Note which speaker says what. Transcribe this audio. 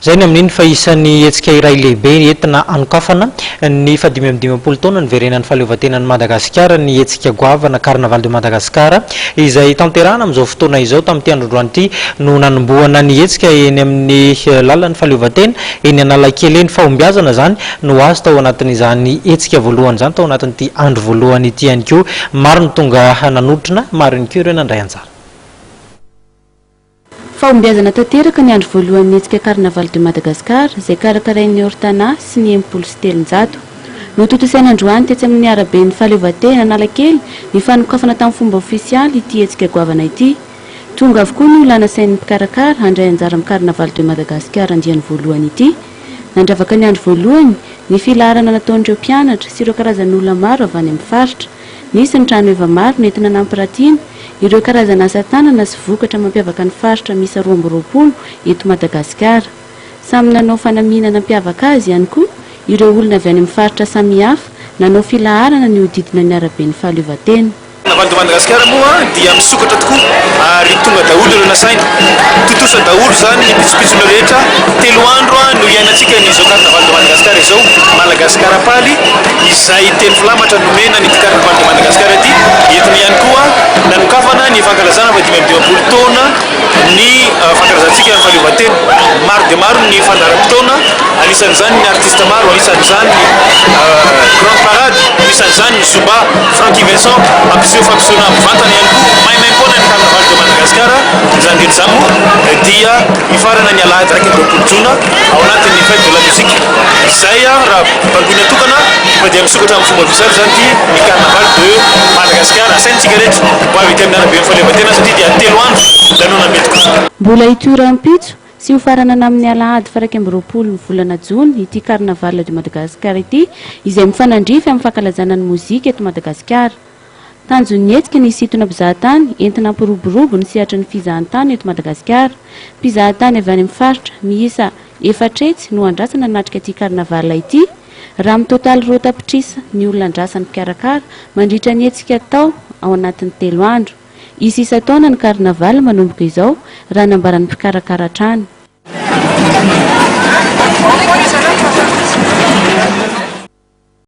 Speaker 1: zay ny amin'iny fa isan'ny hetsika iray lehibe entina anokafana ny 5 taona ny verenan'ny fahaleovantenan'ny Madagascar ny hetsika goavana Carnaval de Madagascar izay tanterahana amin'izao fotoana izao tamin'ity androany ity no nanomboana ny hetsika eny amin'ny lalan'ny fahaleovantena eny Analakely eny Fahombiazana zany no azo tao anatin'izany hetsika voalohany zany tao anatin'ity andro voalohany ity ihany koa maro ny tonga nanotrona maro ihany koa ireo nandray anjara.
Speaker 2: Fahombiazana tanteraka ny andro voalohany hetsika Carnaval de Madagascar izay karakarain'ny ortana sy ny 7 no totosaina androany tetsy amin'ny araben'ny fahaleovantena Analakely ny fanokafana tamin'ny fomba ofisialy ity hetsika goavana ity. Tonga avokoa ny olona nasain'ny mpikarakara handray anjara amin'ny Carnaval de Madagascar andiany voalohany ity. Nandravaka ny andro voalohany ny filaharana nataon'ireo mpianatra sy ireo karazan'olona maro avy any amin'ny faritra. Nisy ny trano eva maro nentina nampiratiana ireo karazana asa tanana sy vokatra mampiavaka ny faritra misy 20 eto Madagascar. Samy nanao fanaminana mampiavaka azy ihany koa ireo olona avy any amin'ny faritra samihafa nanao filaharana ny hodidina ny araben'ny fahaleovantena.
Speaker 3: Carnaval de Madagascar moa dia misokatra tokoa ary tonga daholo ireo nasaina. Totosa daholo zany ny pitsopitsona rehetra. 3 andro no iainantsika n'izao Carnaval de Madagascar izao Madagascar paly izay telo filamatra nomena ny Carnaval de Madagascar ity. Entina ihany koa nanokafana ny fankalazana 5 taona ny fankalazantsika ny fahaleovantena. Maro dia maro ny fandaharam-potoana, anisan'izany ny artiste maro, anisan'izany grande parade, anisan'izany ny zumba Franky Vincent ampiseho fampisehoana mivantana ihany koa maimaimpoana ny Carnaval de Madagascar. Izany izany moa dia ifarana ny alahady 20 jona ao anatin'ny fête de la musique. Izay raha bangoina tokana fa dia misokatra amin'ny fomba ofisialy zany ity ny Carnaval de Madagascar. Asaintsika rehetra ho avy ety amin'ny araben'ny fahaleovantena satria dia 3 andro lanona metiko.
Speaker 2: Mbola itoram-pitso sy ho farana amin'ny alahady 20 ny volana jona ity Carnaval de Madagascar ity izay mifanandrify amin'ny fankalazana ny mozika eto Madagasikara. Tanjon'ny hetsika ny sitona mpizahatany entina ampiroborobo ny sehatra ny fizahantany eto Madagasikara. Mpizahatany avy any amin'ny faritra miisa 4 no andrasana natrika ity Carnaval ity. Raha amin'ny totaly 2 tapitrisa ny olona andrasan'ny mpikarakara mandritra ny hetsika tao ao anatin'ny 3 andro. Isa taona ny Carnaval manomboka izao raha nambaran'ny mpikarakara hatrany.